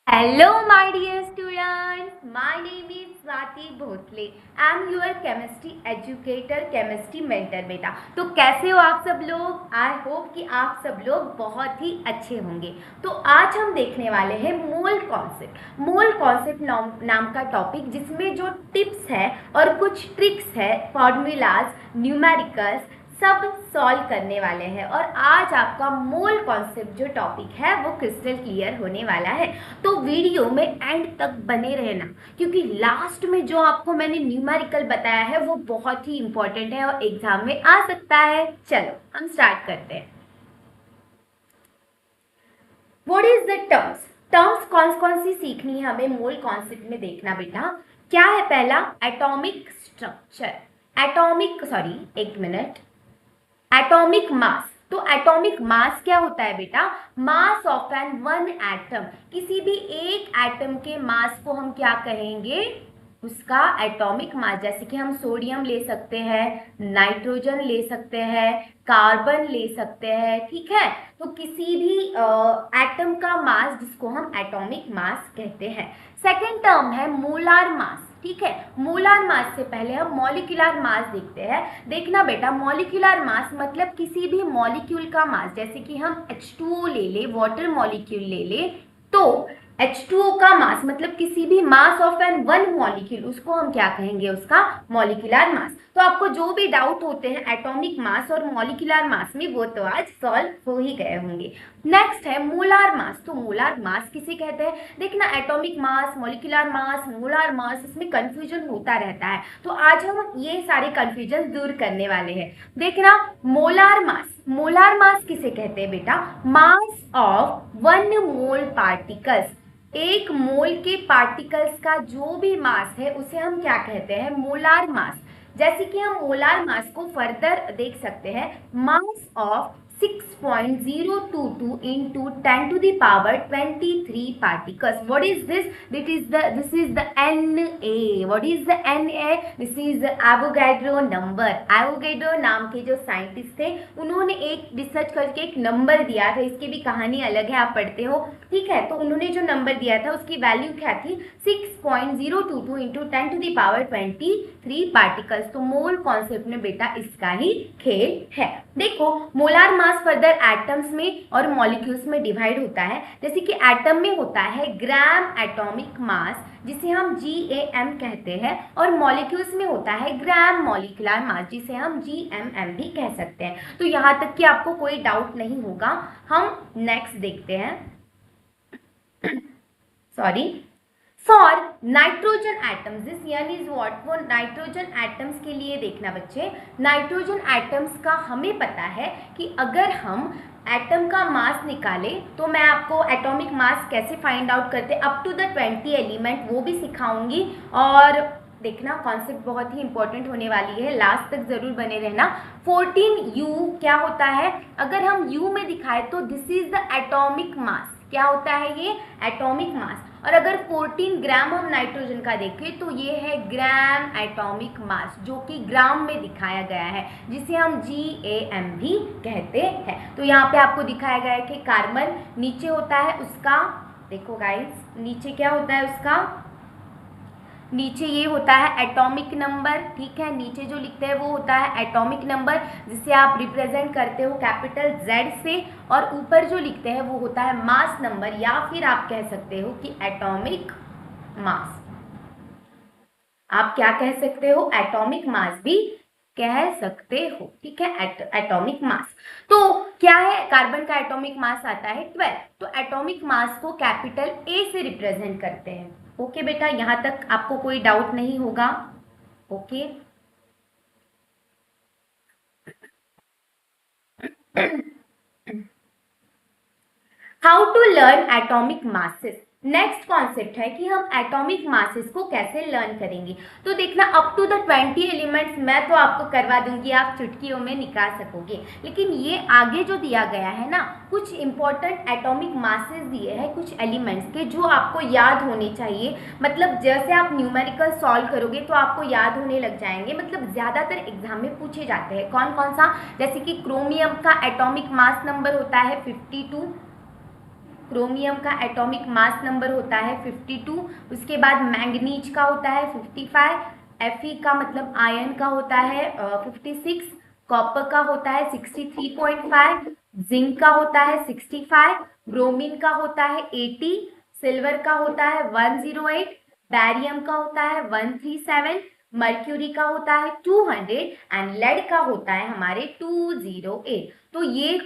Hello, my dear students. My name is Swati Bhosle. I am your chemistry educator, chemistry mentor बेटा. तो कैसे हो आप सब लोग? I hope कि आप सब लोग बहुत ही अच्छे होंगे. तो आज हम देखने वाले हैं मोल कॉन्सेप्ट. मोल कॉन्सेप्ट नाम का टॉपिक जिसमें जो टिप्स है और कुछ ट्रिक्स है, फॉर्मूलाज, न्यूमेरिकल्स सब सॉल्व करने वाले हैं. और आज आपका मोल कॉन्सेप्ट जो टॉपिक है वो क्रिस्टल क्लियर होने वाला है. तो वीडियो में एंड तक बने रहना, क्योंकि लास्ट में जो आपको मैंने न्यूमेरिकल बताया है वो बहुत ही इंपॉर्टेंट है और एग्जाम में आ सकता है. चलो हम स्टार्ट करते हैं. What is the terms? Terms कौन कौन सी सीखनी है हमें मोल कॉन्सेप्ट में देखना बेटा. क्या है पहला? Atomic structure. Atomic mass. तो एटॉमिक मास क्या होता है बेटा? Mass of an one atom. किसी भी एक एटम के मास को हम क्या कहेंगे? उसका एटॉमिक मास. जैसे कि हम सोडियम ले सकते हैं, नाइट्रोजन ले सकते हैं, कार्बन ले सकते हैं. ठीक है, तो किसी भी एटम का मास जिसको हम एटॉमिक मास कहते हैं. सेकेंड टर्म है मोलार मास. ठीक है, मोलार मास से पहले हम मॉलिक्यूलर मास देखते हैं. देखना बेटा, मॉलिक्यूलर मास मतलब किसी भी मॉलिक्यूल का मास. जैसे कि हम H2O ले ले, वाटर मॉलिक्यूल ले ले, तो H2O का मास मतलब किसी भी mass of an one molecule, उसको हम क्या कहेंगे? उसका मॉलिक्यूलर मास. तो आपको जो भी डाउट होते हैं एटॉमिक मास और मॉलिक्यूलर मास में, वो तो आज सॉल्व हो ही गए होंगे. नेक्स्ट है मोलार मास. तो मोलार मास किसे कहते हैं? देखना, atomic mass, molecular mass, molar mass, इसमें कंफ्यूजन होता रहता है. तो आज हम ये सारे कंफ्यूजन दूर करने वाले हैं. देखना, मोलार मास. मोलार मास किसे कहते हैं बेटा? Mass of one mole particles. एक मोल के पार्टिकल्स का जो भी मास है उसे हम क्या कहते हैं? Molar mass. जैसे कि हम मोलार मास को फर्दर देख सकते हैं. Mass of 6.022 into 10 to the power 23 particles. What is this? This is the Na. What is the Na? This is the Avogadro number. Avogadro नाम के जो साइंटिस्ट थे, उन्होंने एक रिसर्च करके एक नंबर दिया था. इसकी भी कहानी अलग है, आप पढ़ते हो. ठीक है, तो उन्होंने जो नंबर दिया था उसकी वैल्यू क्या थी? 6.022 into 10 to the power 23 particles. तो मोल कॉन्सेप्ट में बेटा इसका ही खेल है. देखो, मोलार मास फर्दर एटम्स में और मॉलिक्यूल्स में डिवाइड होता है. जैसे कि एटम में होता है ग्राम एटॉमिक मास, जिसे हम GAM कहते हैं, और मॉलिक्यूल्स में होता है ग्राम मॉलिक्यूलर मास, जिसे हम GMM भी कह सकते हैं. तो यहाँ तक कि आपको कोई डाउट नहीं होगा. हम नेक्स्ट देखते हैं. Sorry, for nitrogen atoms. This यानी इज व्हाट? वो नाइट्रोजन एटम्स के लिए देखना बच्चे, नाइट्रोजन एटम्स का हमें पता है कि अगर हम एटम का मास निकाले तो मैं आपको एटॉमिक मास कैसे फाइंड आउट करते अप टू द 20 एलिमेंट वो भी सिखाऊंगी. और देखना, कॉन्सेप्ट बहुत ही इंपॉर्टेंट होने वाली है, लास्ट तक जरूर बने रहना. 14U क्या होता है? अगर हम U में दिखाए तो this is the atomic mass. क्या होता है ये? Atomic mass. और अगर 14 ग्राम हम नाइट्रोजन का देखें तो ये है ग्राम एटॉमिक मास, जो कि ग्राम में दिखाया गया है, जिसे हम GAM भी कहते हैं. तो यहाँ पे आपको दिखाया गया है कि कार्बन नीचे होता है उसका, देखो गाइस, नीचे क्या होता है उसका? नीचे ये होता है एटॉमिक नंबर. ठीक है, नीचे जो लिखते हैं वो होता है एटॉमिक नंबर, जिसे आप रिप्रेजेंट करते हो कैपिटल Z से. और ऊपर जो लिखते हैं वो होता है मास नंबर, या फिर आप कह सकते हो कि एटॉमिक मास. आप क्या कह सकते हो? एटॉमिक मास भी कह सकते हो. ठीक है, एटॉमिक मास. तो क्या है? कार्बन का एटॉमिक मास आता है 12. तो एटॉमिक मास को कैपिटल A से रिप्रेजेंट करते हैं. ओके बेटा, यहां तक आपको कोई डाउट नहीं होगा. Okay, how to learn atomic masses. Next concept है कि हम एटॉमिक मासेस को कैसे लर्न करेंगे. तो देखना, अप टू द 20 एलिमेंट्स मैं तो आपको करवा दूंगी, आप चुटकियों में निकाल सकोगे. लेकिन ये आगे जो दिया गया है ना, कुछ इंपॉर्टेंट एटॉमिक मासेस दिए हैं कुछ एलिमेंट्स के, जो आपको याद होने चाहिए. मतलब जैसे आप न्यूमेरिकल सॉल्व करोगे तो आपको याद होने लग जाएंगे. मतलब ज़्यादातर एग्जाम में पूछे जाते हैं. कौन कौन सा? जैसे कि क्रोमियम का एटॉमिक मास नंबर होता है 52. क्रोमियम का एटॉमिक मास नंबर होता है 52, उसके बाद मैंगनीज का होता है 55, Fe का मतलब आयरन का होता है 56, कॉपर का होता है 63.5, जिंक का होता है 65, ब्रोमीन का होता है 80, सिल्वर का होता है 108, बैरियम का होता है 137, मर्क्यूरी का होता है 200 एंड लेड का होता है हमारे 208। तो ये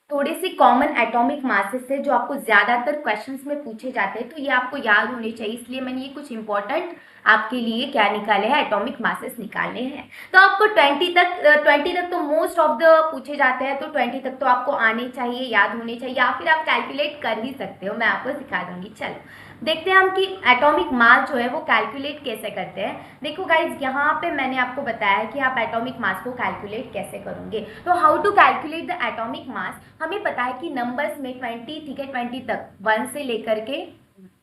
थोड़े से कॉमन एटॉमिक मासेस है जो आपको ज्यादातर क्वेश्चंस में पूछे जाते हैं, तो ये आपको याद होने चाहिए, इसलिए मैंने ये कुछ इंपॉर्टेंट आपके लिए क्या निकाले हैं, एटॉमिक मासेस निकाले हैं। तो आपको 20 तक तो मोस्ट ऑफ द पूछे जाते हैं, तो 20 तक तो आपको आने चाहिए, याद होने चाहिए, या फिर आप कैलकुलेट कर भी सकते हो, मैं आपको सिखा दूंगी। चलो देखते हैं हम कि एटॉमिक मास जो है वो कैलकुलेट कैसे करते हैं। देखो गाइज, यहाँ पे मैंने आपको बताया कि आप एटॉमिक मास को कैलकुलेट कैसे करोगे। तो how to calculate the atomic mass, हमें पता है कि नंबर्स में 20, ठीक है, 20 तक 1 से लेकर के,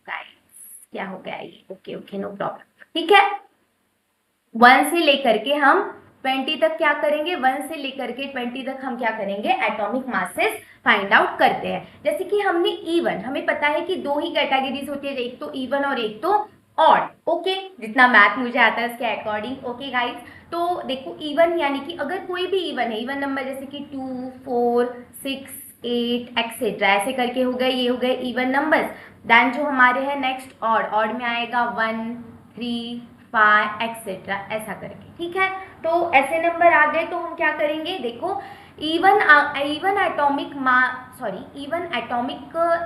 गाइज क्या हो गया ये, ओके ओके नो प्रॉब्लम, ठीक है, 1 से लेकर के हम 20 तक क्या करेंगे, 1 से लेकर के 20 तक हम क्या करेंगे, एटॉमिक मासेस फाइंड आउट करते हैं। जैसे कि हमने इवन, हमें पता है कि दो ही कैटेगरीज होती है, एक तो इवन और एक तो ऑड, ओके, जितना मैथ मुझे आता है उसके अकॉर्डिंग, ओके गाइज। तो देखो इवन यानी कि अगर कोई भी इवन है, इवन नंबर जैसे कि 2, 4, 6, 8 एक्सेट्रा, ऐसे करके हो गए, ये हो गए इवन नंबर्स। देन जो हमारे हैं नेक्स्ट ऑड, ऑड में आएगा 1, 3, 5 एक्सेट्रा, ऐसा करके, ठीक है। तो ऐसे नंबर आ गए तो हम क्या करेंगे, देखो इवन एटॉमिक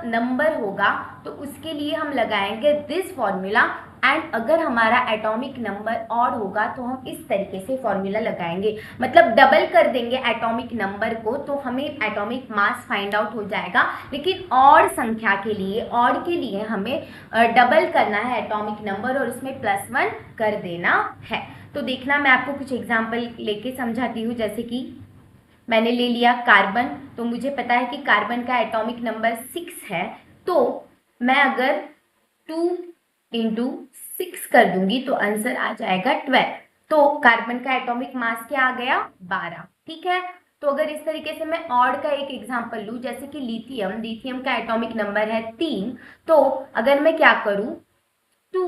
नंबर होगा तो उसके लिए हम लगाएंगे दिस फॉर्मूला, एंड अगर हमारा एटॉमिक नंबर ऑड होगा तो हम इस तरीके से फॉर्मूला लगाएंगे, मतलब डबल कर देंगे एटॉमिक नंबर को, तो हमें एटॉमिक मास फाइंड आउट हो जाएगा। लेकिन ऑड संख्या के लिए, ऑड के लिए हमें डबल करना है एटॉमिक नंबर और उसमें +1 कर देना है। तो देखना, मैं आपको कुछ एग्जाम्पल लेके समझाती हूँ। जैसे कि मैंने ले लिया कार्बन, तो मुझे पता है कि कार्बन का एटॉमिक नंबर 6 है, तो मैं अगर 2 × 6 कर दूंगी तो आंसर आ जाएगा 12। तो कार्बन का एटॉमिक मास क्या आ गया, 12, ठीक है। तो अगर इस तरीके से मैं ऑड का एक एग्जांपल लूं, जैसे कि लिथियम का एटॉमिक नंबर है 3, तो अगर मैं क्या करूं, 2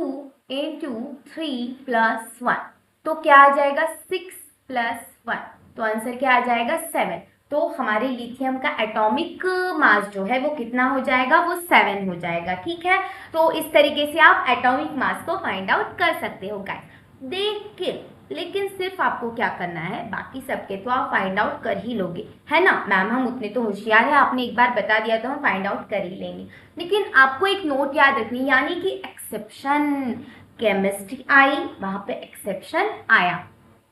× 3 + 1, तो क्या आ जाएगा, 6 + 1, तो आंसर क्या आ जाएगा, 7। तो हमारे लिथियम का एटॉमिक मास जो है वो कितना हो जाएगा, वो 7 हो जाएगा, ठीक है। तो इस तरीके से आप एटॉमिक मास को फाइंड आउट कर सकते हो गाइस। लेकिन सिर्फ आपको क्या करना है, बाकी सबके तो आप फाइंड आउट कर ही लोगे, है ना मैम, हम उतने तो होशियार है, आपने एक बार बता दिया तो हम फाइंड आउट कर ही लेंगे। लेकिन आपको एक नोट याद रखनी, यानी कि एक्सेप्शन, केमिस्ट्री आई वहां पे एक्सेप्शन आया।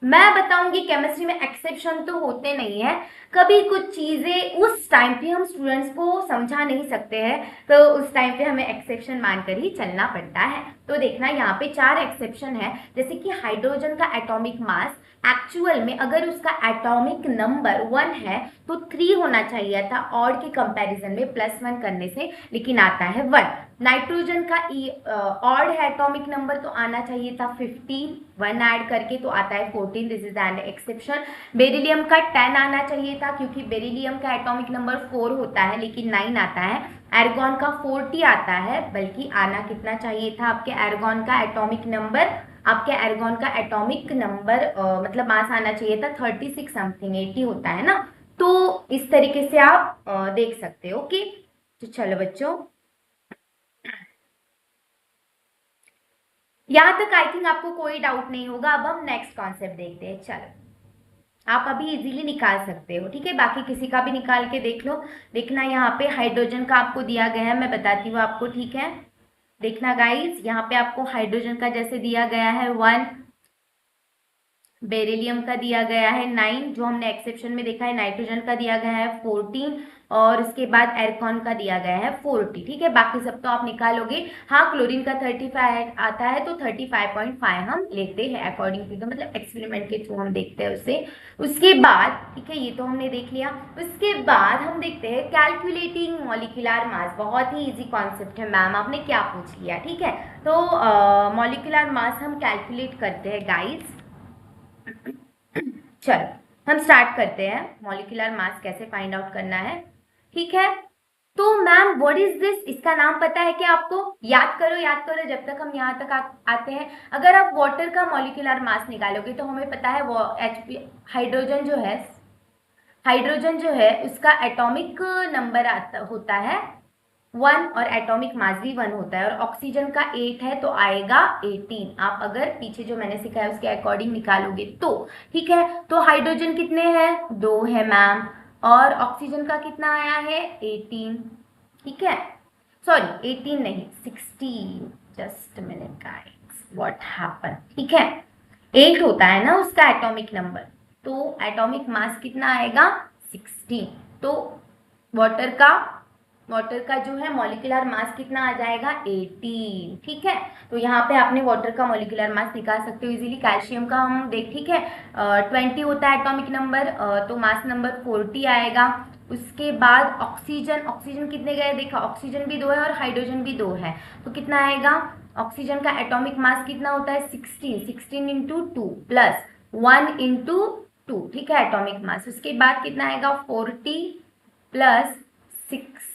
मैं बताऊंगी केमिस्ट्री में एक्सेप्शन तो होते नहीं है, कभी कुछ चीजें उस टाइम पे हम स्टूडेंट्स को समझा नहीं सकते हैं, तो उस टाइम पे हमें एक्सेप्शन मानकर ही चलना पड़ता है। तो देखना यहाँ पे 4 एक्सेप्शन है। जैसे कि हाइड्रोजन का एटॉमिक मास एक्चुअल में अगर उसका एटॉमिक नंबर 1 है तो 3 होना चाहिए था ऑड के कंपैरिजन में +1 करने से, लेकिन आता है 1। नाइट्रोजन का ऑड है एटॉमिक नंबर तो आना चाहिए था 15, 1 ऐड करके तो आता है 14, this is an exception. Beryllium का 10 आना चाहिए था क्योंकि बेरिलियम का एटॉमिक नंबर 4 होता है लेकिन 9 आता है। एर्गॉन का 40 आता है, बल्कि आना कितना चाहिए था आपके एर्गॉन का एटॉमिक नंबर, आपके एर्गॉन का एटॉमिक नंबर मतलब मास आना चाहिए था 36 समथिंग, 80 होता है ना। तो इस तरीके से आप देख सकते हो। ओके, तो चलो बच्चों, यहाँ तक आई थिंक आपको कोई डाउट नहीं होगा। अब हम नेक्स्ट कॉन्सेप्ट देखते हैं। चलो, आप अभी इजीली निकाल सकते हो, ठीक है, बाकी किसी का भी निकाल के देख लो। देखना यहाँ पे हाइड्रोजन का आपको दिया गया है, मैं बताती हूँ आपको, ठीक है। देखना गाइस, यहाँ पे आपको हाइड्रोजन का जैसे दिया गया है 1, बेरिलियम का दिया गया है 9, जो हमने एक्सेप्शन में देखा है, नाइट्रोजन का दिया गया है 14, और उसके बाद एर्कॉन का दिया गया है 40, ठीक है। बाकी सब तो आप निकालोगे। हाँ, क्लोरीन का 35 आता है तो 35.5 हम लेते हैं अकॉर्डिंग टू द, मतलब एक्सपेरिमेंट के थ्रू हम देखते हैं उसे। उसके बाद, ठीक है, ये तो हमने देख लिया। उसके बाद हम देखते हैं कैलकुलेटिंग मॉलिक्यूलर मास। बहुत ही इजी कॉन्सेप्ट है मैम, आपने क्या पूछ लिया, ठीक है। तो मॉलिक्यूलर मास हम कैलकुलेट करते हैं गाइस। चलो हम स्टार्ट करते हैं, मॉलिक्यूलर मास कैसे फाइंड आउट करना है, ठीक है। तो मैम व्हाट इज दिस, इसका नाम पता है क्या आपको? याद करो जब तक हम यहाँ तक आते हैं। अगर आप वाटर का मॉलिक्यूलर मास निकालोगे तो हमें पता है वो Hp हाइड्रोजन जो है उसका एटॉमिक नंबर होता है 1 और एटॉमिक मास भी 1 होता है, और ऑक्सीजन का 8 है तो आएगा 18। आप अगर पीछे जो मैंने सिखाया उसके अकॉर्डिंग निकालोगे तो ठीक है। तो हाइड्रोजन कितने हैं? 2 है मैम, और ऑक्सीजन का कितना आया है? 18। ठीक है, सॉरी 18 नहीं 16, just minute guys, what happen. ठीक है, 8 होता है ना उसका एटॉमिक नंबर, तो एटॉमिक मास कितना आएगा? 16। तो वाटर का जो है मॉलिक्यूलर मास कितना आ जाएगा? 18। ठीक है, तो यहाँ पे आपने वाटर का मॉलिक्यूलर मास निकाल सकते हो इजीली। कैल्शियम का हम देख, ठीक है, 20 होता है एटॉमिक नंबर, तो मास नंबर 40 आएगा। उसके बाद ऑक्सीजन कितने गए? देखा, ऑक्सीजन भी 2 है और हाइड्रोजन भी 2 है, तो कितना आएगा? ऑक्सीजन का एटॉमिक मास कितना होता है? 16 इंटू 2 प्लस 1 इंटू 2, ठीक है, एटॉमिक मास। उसके बाद कितना आएगा? 40 प्लस 6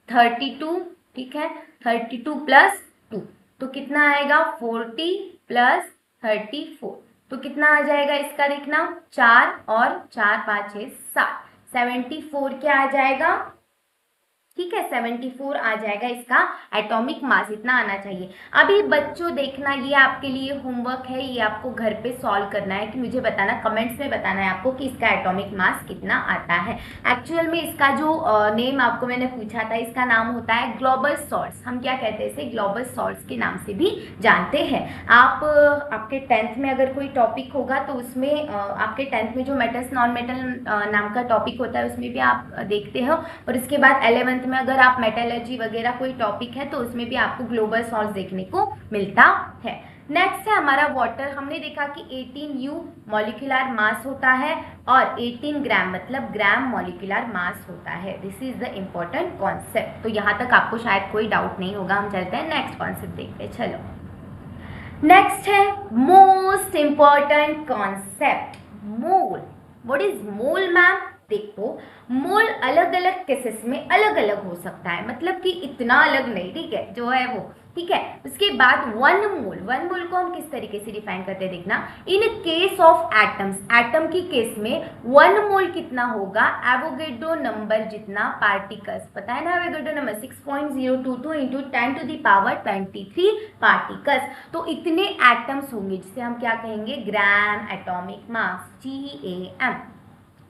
32, ठीक है, 32 प्लस 2, तो कितना आएगा? 40 प्लस 34, तो कितना आ जाएगा इसका? देखना, 4 और 4 5 6 7, 74 क्या आ जाएगा? ठीक है, 74 आ जाएगा इसका एटॉमिक मास, इतना आना चाहिए। अभी बच्चों देखना, ये आपके लिए होमवर्क है, ये आपको घर पे सॉल्व करना है कि मुझे बताना, कमेंट्स में बताना है आपको कि इसका एटॉमिक मास कितना आता है। एक्चुअल में इसका जो नेम आपको मैंने पूछा था, इसका नाम होता है ग्लोबल सॉल्ट्स। हम क्या कहते हैं इसे? ग्लोबल सॉल्ट्स के नाम से भी जानते हैं। आप आपके 10th में अगर कोई टॉपिक होगा तो उसमें आपके 10th में जो मेटल्स नॉन मेटल नाम का टॉपिक होता है उसमें भी आप देखते हो, और इसके बाद 11th में अगर आप मेटलर्जी वगैरह कोई टॉपिक है तो उसमें भी आपको ग्लोबल सॉल्ट्स देखने को मिलता है। नेक्स्ट है हमारा वाटर। हमने देखा कि 18U मॉलिक्यूलर मास होता है और 18 ग्राम मतलब ग्राम मॉलिक्यूलर मास होता है। This is the important concept. तो यहाँ तक आपको शायद कोई डाउट नहीं होगा। हम चलते हैं नेक्स्ट कॉन्सेप्ट देखते हैं। चलो, नेक्स्ट है most important concept, mole. What is mole ma'am? देखो, मोल अलग अलग केसेस में अलग अलग हो सकता है, मतलब कि इतना अलग नहीं, ठीक है, जो है वो, ठीक है। उसके बाद वन मोल को हम किस तरीके से डिफाइन करते हैं देखना। इन केस ऑफ एटम्स, एटम की केस में 1 मोल कितना होगा? एवोगेड्रो नंबर जितना पार्टिकल्स, पता है ना Avogadro number 6.022 into 10 to the power 23 particles. तो इतने एटम्स होंगे जिसे हम क्या कहेंगे? Gram atomic mass, GAM।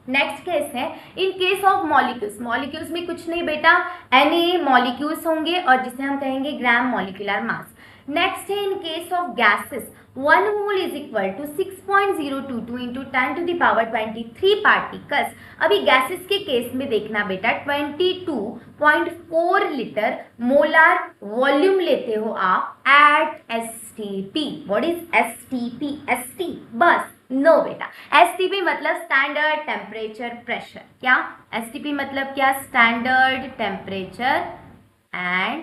Next case है in case of molecules. Molecules में कुछ नहीं बेटा, Na मॉलिक्यूल्स होंगे और जिसे हम कहेंगे ग्राम मॉलिक्यूलर मास। नेक्स्ट है in case of gases, 1 mole is equal to 6.022 into 10 to the power 23 particles. अभी गैसेस के केस में देखना बेटा, 22.4 लीटर मोलार वॉल्यूम लेते हो आप at STP। What is STP? ST बस नो बेटा, STP मतलब स्टैंडर्ड टेम्परेचर प्रेशर। क्या STP मतलब क्या? स्टैंडर्ड टेम्परेचर एंड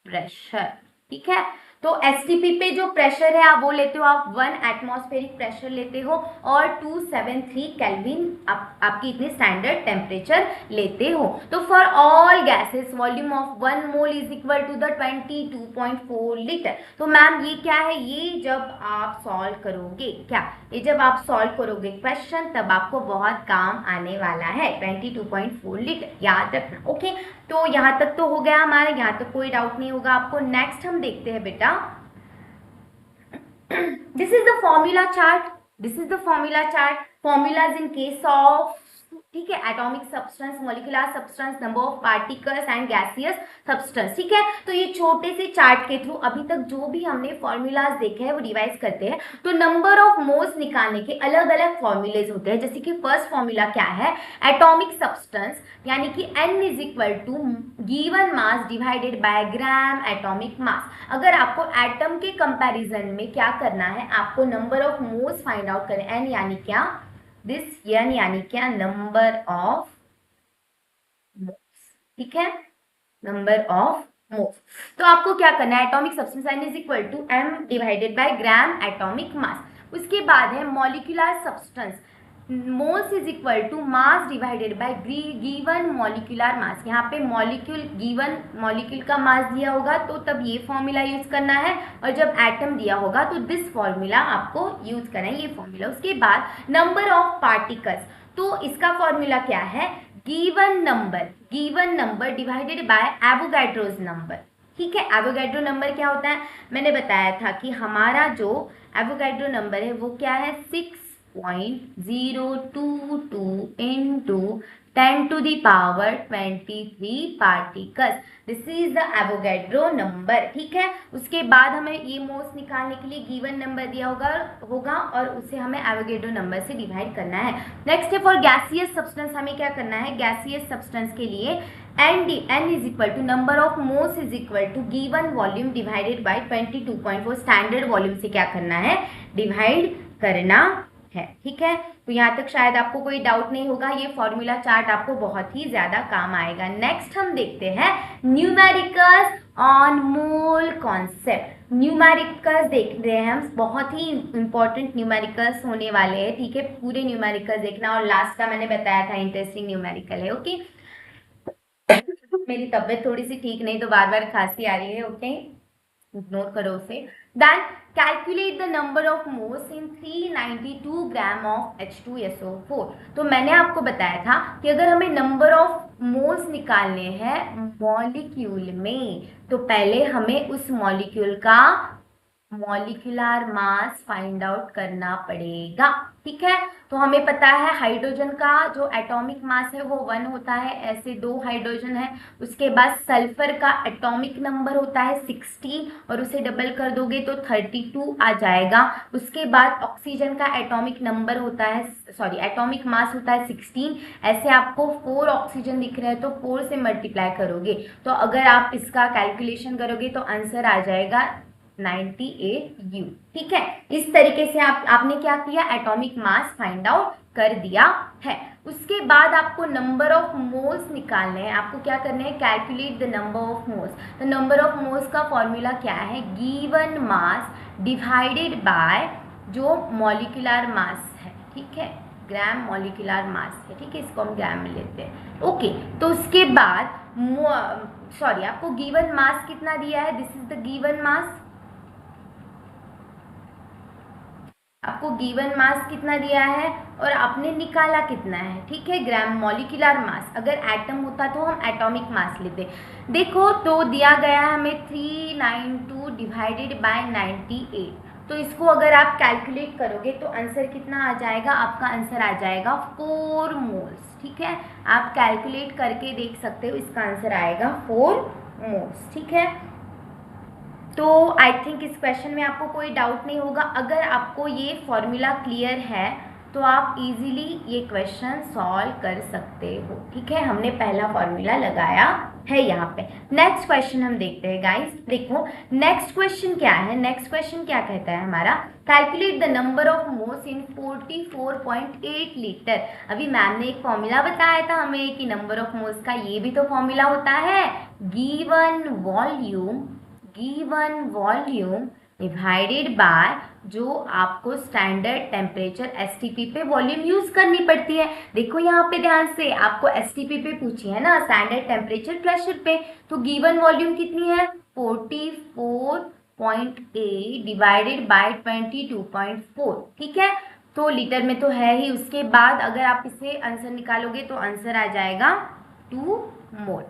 प्रेशर, ठीक है। तो STP पे जो प्रेशर है आप वो लेते हो, आप 1 एटमॉस्फेरिक प्रेशर लेते हो और 273 केल्विन आपकी इतनी स्टैंडर्ड टेम्परेचर लेते हो। तो for all gases volume of 1 mole is equal to the 22.4 litre. तो मैम ये क्या है? ये जब आप सॉल्व करोगे, क्या ये जब आप सॉल्व करोगे क्वेश्चन तब आपको बहुत काम आने वाला है। 22.4 लीटर याद रखना, ओके। तो यहाँ तक तो हो गया हमारे, यहाँ तक कोई डाउट नहीं होगा आपको। नेक्स्ट हम देखते हैं बेटा, this is the formula chart. Formulas in case of, ठीक है, atomic substance, molecular substance, number of particles and gaseous substance, ठीक है। तो ये छोटे से चार्ट के थ्रू अभी तक जो भी हमने फॉर्मूलाज देखे हैं वो रिवाइज करते हैं। तो नंबर ऑफ मोल्स निकालने के अलग अलग फॉर्मूलेज होते हैं। जैसे कि फर्स्ट फॉर्मूला क्या है? एटॉमिक सब्सटेंस यानी कि N is equal to given mass divided by gram atomic mass. अगर आपको एटम के कंपैरिजन में क्या करना है, आपको number of moles find out करें। N यानी क्या? दिस N यानी क्या? नंबर ऑफ मोल्स, ठीक है, नंबर ऑफ मोल्स। तो आपको क्या करना है? Atomic substance N is equal to M divided by gram atomic mass. उसके बाद है molecular substance, moles is equal to mass divided by given molecular mass. यहाँ पे मॉलिक्यूल गिवन मॉलिक्यूल का मास दिया होगा तो तब ये फॉर्मूला यूज करना है, और जब एटम दिया होगा तो दिस फॉर्मूला आपको यूज करना है, ये फॉर्मूला। उसके बाद नंबर ऑफ पार्टिकल्स, तो इसका फॉर्मूला क्या है, given number divided by Avogadro's number. ठीक है, एवोगैड्रो नंबर क्या होता है, मैंने बताया था कि हमारा जो एवोगैड्रो नंबर है वो क्या है, 6.022 into 10⁻23 particles. This is the Avogadro number. ठीक है, उसके बाद हमें ये मोल्स निकालने के लिए गिवन नंबर दिया होगा और उसे हमें एवोगैड्रो नंबर से डिवाइड करना है। नेक्स्ट है फॉर गैसियस सब्सटेंस, हमें क्या करना है, गैसियस सब्सटेंस के लिए n is equal to number of moles is equal to given volume divided by 22.4। Standard volume से क्या करना है, डिवाइड करना है। ठीक है, तो यहाँ तक शायद आपको कोई डाउट नहीं होगा, ये फॉर्मूला चार्ट आपको बहुत ही ज्यादा काम आएगा। नेक्स्ट हम देखते हैं numericals on mole concept. Numericals देख रहे हैं हम, बहुत ही इंपॉर्टेंट न्यूमेरिकल्स होने वाले हैं। ठीक है, पूरे न्यूमेरिकल्स देखना, और लास्ट का मैंने बताया था इंटरेस्टिंग न्यूमेरिकल है। ओके, मेरी तबीयत थोड़ी सी ठीक नहीं तो बार बार खांसी आ रही है। ओके, इग्नोर करो उसे। Then calculate the number of moles in 392 gram of H2SO4। तो मैंने आपको बताया था कि अगर हमें नंबर ऑफ मोल्स निकालने हैं मॉलिक्यूल में, तो पहले हमें उस मॉलिक्यूल का मॉलिक्यूलर मास फाइंड आउट करना पड़ेगा। ठीक है, तो हमें पता है हाइड्रोजन का जो एटॉमिक मास है वो 1 होता है, ऐसे 2 हाइड्रोजन है। उसके बाद सल्फर का एटॉमिक नंबर होता है 16 और उसे डबल कर दोगे तो 32 आ जाएगा। उसके बाद ऑक्सीजन का एटॉमिक नंबर होता है, सॉरी एटॉमिक मास होता है 16। ऐसे आपको 4 ऑक्सीजन दिख रहे हैं तो 4 से मल्टीप्लाई करोगे, तो अगर आप इसका कैलकुलेशन करोगे तो आंसर आ जाएगा 98U। ठीक है, इस तरीके से आपने क्या किया, एटॉमिक मास फाइंड आउट कर दिया है। उसके बाद आपको नंबर ऑफ मोल्स निकालने हैं। आपको क्या करना है, calculate the number of moles. तो नंबर ऑफ मोल्स का फॉर्मूला क्या है, गिवन मास डिवाइडेड बाय जो मॉलिक्यूलर मास है। ठीक है, ग्राम मॉलिक्यूलर मास है। ठीक है, इसको हम ग्राम में लेते हैं। ओके, तो उसके बाद सॉरी आपको गिवन मास कितना दिया है, this is the given mass. आपको गिवन मास कितना दिया है और आपने निकाला कितना है। ठीक है, ग्राम मॉलिक्यूलर मास। अगर एटम होता तो हम एटॉमिक मास लेते। देखो तो दिया गया है हमें 392 डिवाइडेड बाय 98। तो इसको अगर आप कैलकुलेट करोगे तो आंसर कितना आ जाएगा, आपका आंसर आ जाएगा 4 मोल्स। ठीक है, आप कैलकुलेट करके देख सकते हो, इसका आंसर आएगा 4 मोल्स। ठीक है, तो आई थिंक इस क्वेश्चन में आपको कोई डाउट नहीं होगा। अगर आपको ये फॉर्मूला क्लियर है तो आप इजीली ये क्वेश्चन सॉल्व कर सकते हो। ठीक है, हमने पहला फॉर्मूला लगाया है यहाँ पे। नेक्स्ट क्वेश्चन हम देखते हैं गाइस। देखो नेक्स्ट क्वेश्चन क्या है, नेक्स्ट क्वेश्चन क्या कहता है हमारा, calculate the number of moles in 44.8 litre. अभी मैम ने एक फॉर्मूला बताया था हमें कि नंबर ऑफ मोल्स का ये भी तो फॉर्मूला होता है, गिवन वॉल्यूम डिवाइडेड बाय जो आपको स्टैंडर्ड टेम्परेचर STP पे वॉल्यूम यूज करनी पड़ती है। देखो यहाँ पे ध्यान से, आपको STP पे पूछी है ना, स्टैंडर्ड टेम्परेचर प्रेशर पे। तो गिवन वॉल्यूम कितनी है, 44.8 डिवाइडेड बाय 22.4। ठीक है, तो लीटर में तो है ही। उसके बाद अगर आप इसे आंसर निकालोगे तो आंसर आ जाएगा 2 मोल।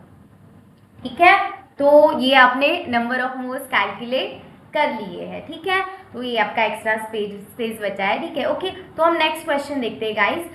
ठीक है, तो ये आपने नंबर ऑफ मोल्स कैलकुलेट कर लिए हैं। ठीक है, तो ये आपका एक्स्ट्रा स्पेस बचा है। ठीक है, ओके, तो हम नेक्स्ट क्वेश्चन देखते हैं गाइस।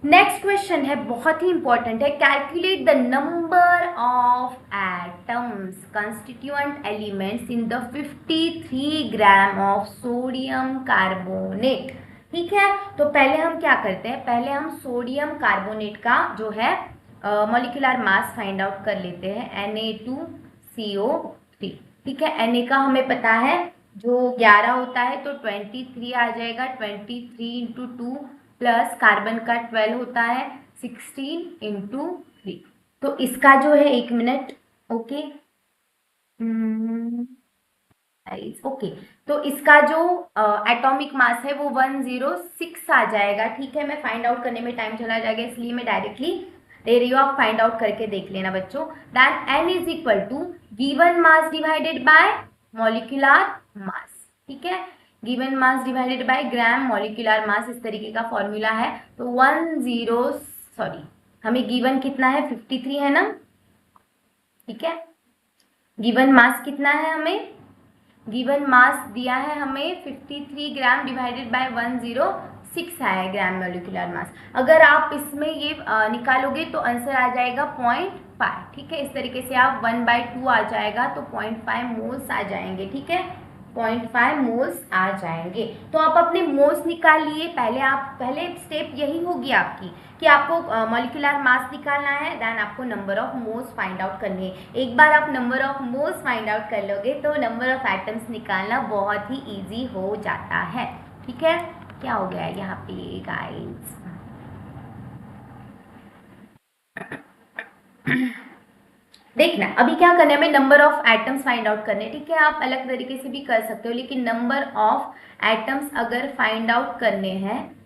नेक्स्ट क्वेश्चन है बहुत ही इंपॉर्टेंट है, calculate the number of atoms constituent elements in the 53 gram of sodium carbonate. ठीक है, तो पहले हम क्या करते हैं, पहले हम सोडियम कार्बोनेट का जो है मॉलिक्यूलर मास फाइंड आउट कर लेते हैं, Na2CO3। ठीक है, Na का हमें पता है जो 11 होता है तो 23 आ जाएगा, 23 इंटू 2 प्लस कार्बन का 12 होता है 16 इंटू 3। तो इसका जो है 1 मिनट, ओके, ओके, तो इसका जो एटॉमिक मास है वो 106 आ जाएगा। ठीक है, मैं फाइंड आउट करने में टाइम चला जाएगा, इसलिए मैं डायरेक्टली दे रही हूँ, आप फाइंड आउट करके देख लेना बच्चों। Then n is equal to given mass divided by molecular mass. ठीक है, given mass divided by gram molecular mass, इस तरीके का फॉर्मूला है। तो 10 हमें गिवन कितना है 53 है ना। ठीक है, गिवन मास कितना है, हमें गिवन मास दिया है हमें 53 ग्राम डिवाइडेड बाय 106 आया है ग्राम मॉलिक्यूलर मास। अगर आप इसमें ये निकालोगे तो आंसर आ जाएगा 0.5। ठीक है, इस तरीके से आप 1/2 आ जाएगा तो 0.5 मोल्स आ जाएंगे। ठीक है, 0.5 मोल्स आ जाएंगे। तो आप अपने मोल्स निकाल लिए। पहले स्टेप यही होगी आपकी कि आपको मॉलिक्यूलर मास निकालना है, देन आपको number of moles find out करनी है। एक बार आप number of moles find out कर लोगे तो नंबर ऑफ एटम्स निकालना बहुत ही इजी हो जाता है। ठीक है, क्या हो गया यहाँ पे गाइस? देखना अभी क्या करना है, हमें number of atoms find out करने। ठीक है, आप अलग तरीके से भी कर सकते हो, लेकिन नंबर ऑफ एटम्स अगर फाइंड आउट करने हैं,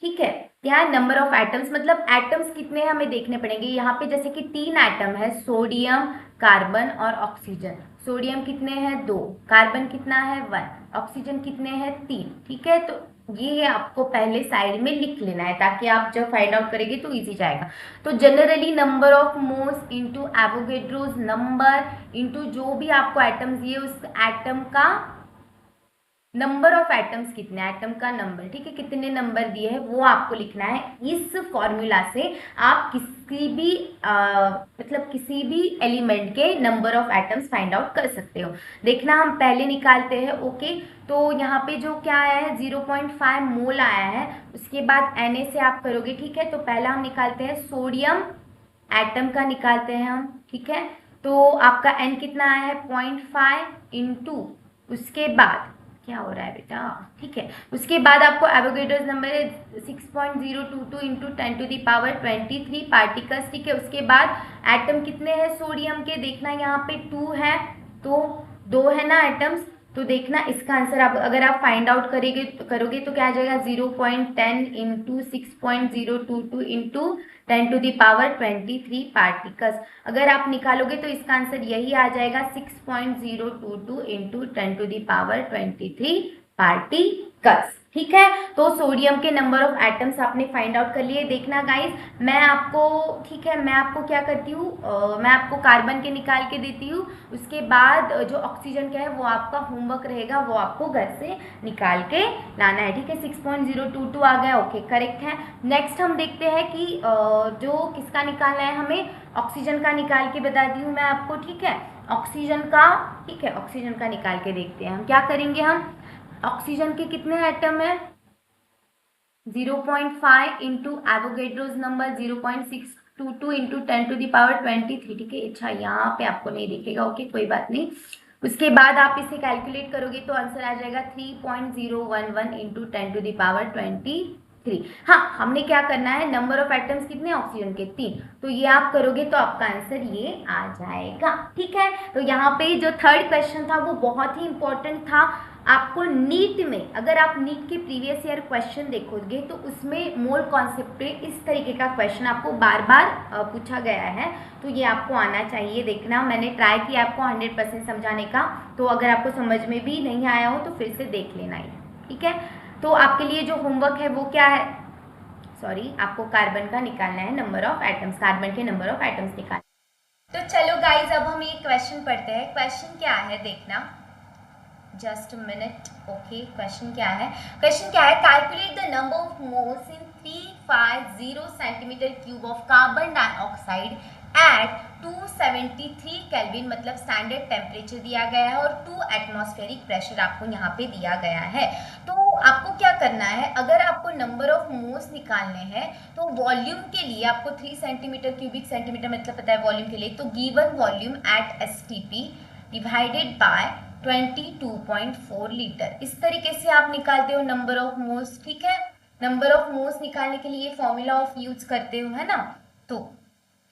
ठीक है, यहाँ नंबर ऑफ एटम्स मतलब एटम्स कितने हैं हमें देखने पड़ेंगे। यहाँ पे जैसे कि 3 एटम है, सोडियम, कार्बन और ऑक्सीजन। सोडियम कितने हैं 2, कार्बन कितना है 1, ऑक्सीजन कितने हैं 3। ठीक है, तो ये आपको पहले साइड में लिख लेना है ताकि आप जब फाइंड आउट करेंगे तो इजी जाएगा। तो generally number of moles into Avogadro's number into जो भी आपको एटम्स दिए उस एटम का नंबर ऑफ एटम्स कितने, एटम का नंबर। ठीक है, कितने नंबर दिए हैं वो आपको लिखना है। इस फॉर्मूला से आप किसी भी एलिमेंट के number of atoms find out कर सकते हो। देखना हम पहले निकालते हैं। ओके, तो यहाँ पे जो क्या आया है 0.5 मोल आया है, उसके बाद Na से आप करोगे। ठीक है, तो पहला हम निकालते हैं सोडियम एटम का निकालते हैं हम। ठीक है, तो आपका N कितना आया है 0.5 इंटू, उसके बाद क्या हो रहा है बेटा, ठीक है, उसके बाद आपको एवोगेड्रोस नंबर है 6.022 इंटू 10⁻23 पार्टिकल्स। ठीक है, उसके बाद एटम कितने हैं सोडियम के, देखना यहाँ पे 2 है, तो 2 है ना एटम्स। तो देखना इसका आंसर आप अगर आप फाइंड आउट करोगे तो क्या आ जाएगा 0.10 इंटू 6.022 इंटू 10⁻23 पार्टिकल्स। अगर आप निकालोगे तो इसका आंसर यही आ जाएगा 6.022 इंटू 10⁻23 पार्टिकल्स। ठीक है, तो सोडियम के नंबर ऑफ एटम्स आपने फाइंड आउट कर लिए। देखना गाइस, मैं आपको ठीक है, मैं आपको क्या करती हूँ, मैं आपको कार्बन के निकाल के देती हूँ, उसके बाद जो ऑक्सीजन का है वो आपका होमवर्क रहेगा, वो आपको घर से निकाल के लाना है। ठीक है, 6.022 आ गया। ओके, करेक्ट है। नेक्स्ट हम देखते हैं कि जो किसका निकालना है, हमें ऑक्सीजन का निकाल के बताती हूँ मैं आपको। ठीक है, ऑक्सीजन का, ठीक है, ऑक्सीजन का निकाल के देखते हैं हम। क्या करेंगे हम, ऑक्सीजन के कितने एटम है 0.5 इंटू एवोगेड्रोस नंबर 0.622 इंटू 10⁻23। ठीक है, अच्छा यहाँ पे आपको नहीं दिखेगा, ओके कोई बात नहीं। उसके बाद आप इसे कैलकुलेट करोगे तो आंसर आ जाएगा 3.011 इंटू 10⁻23। हाँ, हमने क्या करना है, नंबर ऑफ एटम्स कितने ऑक्सीजन के 3, तो ये आप करोगे तो आपका आंसर ये आ जाएगा। ठीक है, तो यहाँ पे जो थर्ड क्वेश्चन था वो बहुत ही इंपॉर्टेंट था। आपको नीट में, अगर आप नीट के प्रीवियस ईयर क्वेश्चन देखोगे तो उसमें मोल कॉन्सेप्ट पे इस तरीके का क्वेश्चन आपको बार बार पूछा गया है, तो ये आपको आना चाहिए। देखना, मैंने ट्राई किया आपको 100% समझाने का, तो अगर आपको समझ में भी नहीं आया हो तो फिर से देख लेना ही। ठीक है, तो आपके लिए जो होमवर्क है वो क्या है, सॉरी, आपको कार्बन का निकालना है नंबर ऑफ एटम्स, कार्बन के नंबर ऑफ एटम्स निकालना। तो चलो गाइज, अब हम ये क्वेश्चन पढ़ते हैं। क्वेश्चन क्या है देखना, जस्ट मिनट। ओके, क्वेश्चन क्या है, calculate the number of moles in 350 centimetre cube of carbon dioxide eight 273 kelvin, मतलब स्टैंडर्ड टेम्परेचर दिया गया है और 2 एटमॉस्फेरिक प्रेशर आपको यहाँ पे दिया गया है। तो आपको क्या करना है, अगर आपको नंबर ऑफ मोल्स निकालने हैं तो वॉल्यूम के लिए आपको 3 सेंटीमीटर क्यूबिक सेंटीमीटर मतलब पता है वॉल्यूम के लिए, तो given volume at STP divided by 22.4 litre, इस तरीके से आप निकालते हो नंबर ऑफ मोल्स। ठीक है, नंबर ऑफ मोल्स निकालने के लिए फॉर्मूला ऑफ यूज करते हो, है ना। तो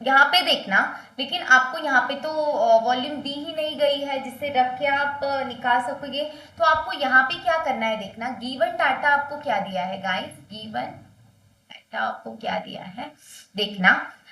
यहाँ पे देखना, लेकिन आपको यहाँ पे तो वॉल्यूम दी ही नहीं गई है जिससे रख के आप निकाल सकोगे। तो आपको यहाँ पे क्या करना है, देखना गिवन डाटा आपको क्या दिया है गाइस, गिवन डाटा आपको क्या दिया है, देखना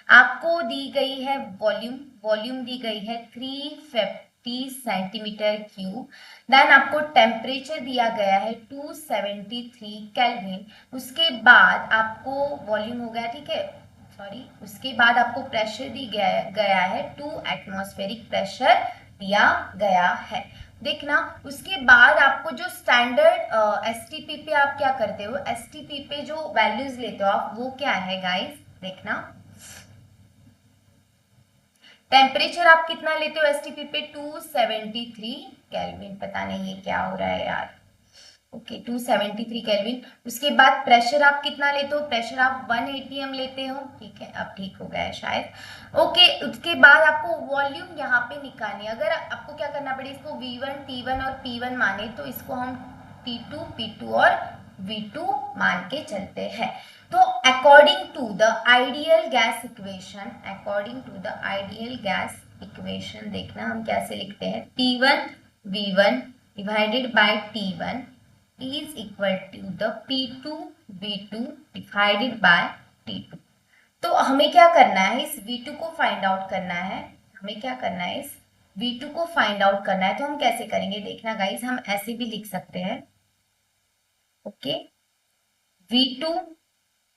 आपको दी गई है वॉल्यूम, वॉल्यूम दी गई है 350 सेंटीमीटर क्यूब। देन आपको टेम्परेचर दिया गया है 273 केल्विन। उसके बाद आपको वॉल्यूम हो गया, ठीक है, सॉरी, उसके बाद आपको प्रेशर दी गया है 2 एटमॉस्फेरिक प्रेशर दिया गया है। देखना उसके बाद आपको जो स्टैंडर्ड एसटीपी पे आप क्या करते हो, एसटीपी पे जो वैल्यूज लेते हो आप, वो क्या है गाइस, देखना टेम्परेचर आप कितना लेते हो एसटीपी पे, 273 केल्विन। पता नहीं ये क्या हो रहा है यार, ओके 273 केल्विन। उसके बाद प्रेशर आप कितना लेते हो, प्रेशर आप 1 एटीएम लेते हो, ठीक है, अब ठीक हो गया है शायद, ओके। उसके बाद आपको वॉल्यूम यहाँ पे निकालनी है। अगर आपको क्या करना पड़े, इसको V1 T1 और P1 माने तो इसको हम T2 P2 और V2 मान के चलते हैं। तो according to the ideal gas equation, according to the ideal gas equation, देखना हम कैसे लिखते हैं, T1 V1 divided by T1 is equal to the P2 V2 divided by T2। तो हमें क्या करना है, इस V2 को फाइंड आउट करना है, हमें क्या करना है, इस V2 को फाइंड आउट करना है। तो हम कैसे करेंगे, देखना गाइस, हम ऐसे भी लिख सकते हैं, okay, V2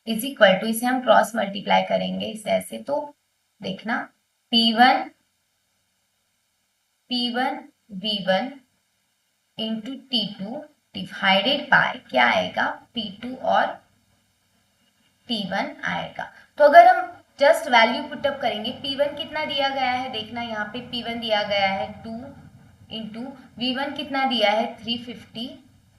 is equal to, इसे हम क्रॉस मल्टीप्लाई करेंगे इसे ऐसे, तो देखना P1 V1 into T2 divided by क्या आएगा, P2 और T1 आएगा। तो अगर हम जस्ट वैल्यू पुटअप करेंगे, P1 कितना दिया गया है, देखना यहाँ पे P1 दिया गया है 2 इंटू V1 कितना दिया है 350,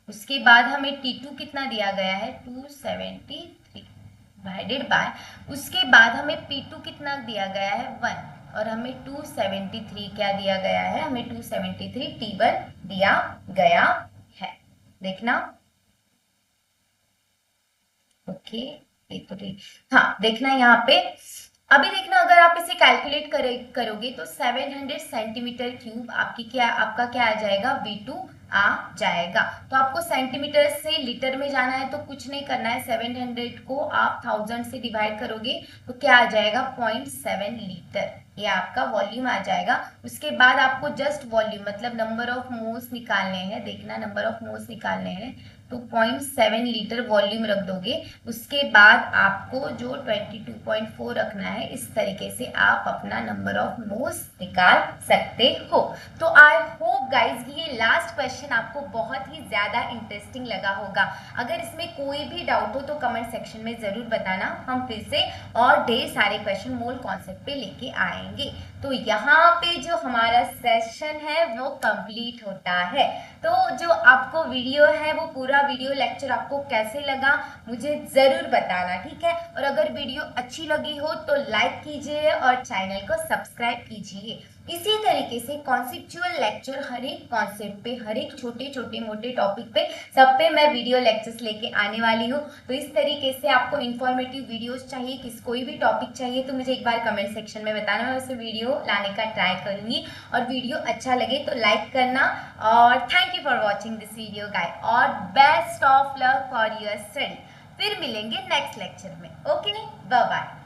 उसके बाद हमें T2 कितना दिया गया है 273 डिवाइडेड बाय, उसके बाद हमें P2 कितना दिया गया है 1 और हमें 273 क्या दिया गया है, हमें 273 T1 दिया गया है, देखना, ओके, ये तो ठीक, हाँ देखना यहाँ पे, अभी देखना अगर आप इसे कैलकुलेट करोगे तो 700 सेंटीमीटर क्यूब आपकी क्या, आपका क्या आ जाएगा, V2 आ जाएगा। तो आपको सेंटीमीटर से लीटर में जाना है तो कुछ नहीं करना है, 700 को आप 1000 से डिवाइड करोगे तो क्या आ जाएगा, 0.7 लीटर, ये आपका वॉल्यूम आ जाएगा। उसके बाद आपको जस्ट वॉल्यूम मतलब नंबर ऑफ मोल्स निकालने हैं, देखना नंबर ऑफ मोल्स निकालने हैं, तो 0.7 लीटर वॉल्यूम रख दोगे। उसके बाद आपको जो 22.4 रखना है, इस तरीके से आप अपना नंबर ऑफ मोल्स निकाल सकते हो। तो आई होप गाइज ये लास्ट क्वेश्चन आपको बहुत ही ज़्यादा इंटरेस्टिंग लगा होगा। अगर इसमें कोई भी डाउट हो तो कमेंट सेक्शन में ज़रूर बताना, हम फिर से और ढेर सारे क्वेश्चन मोल कॉन्सेप्ट पे लेके आएंगे। तो यहाँ पे जो हमारा सेशन है वो कंप्लीट होता है। तो जो आपको वीडियो है वो पूरा वीडियो लेक्चर आपको कैसे लगा मुझे ज़रूर बताना, ठीक है। और अगर वीडियो अच्छी लगी हो तो लाइक कीजिए और चैनल को सब्सक्राइब कीजिए। इसी तरीके से कॉन्सेप्चुअल लेक्चर हर एक कॉन्सेप्ट पे, हर एक छोटे छोटे मोटे टॉपिक पे, सब पे मैं वीडियो लेक्चर्स लेके आने वाली हूँ। तो इस तरीके से आपको इन्फॉर्मेटिव वीडियोस चाहिए, कोई भी टॉपिक चाहिए तो मुझे एक बार कमेंट सेक्शन में बताना, मैं उसे वीडियो लाने का ट्राई करूँगी। और वीडियो अच्छा लगे तो लाइक करना, और thank you for watching this video guys, और best of luck for your study. फिर मिलेंगे नेक्स्ट लेक्चर में, ओके, बाय बाय।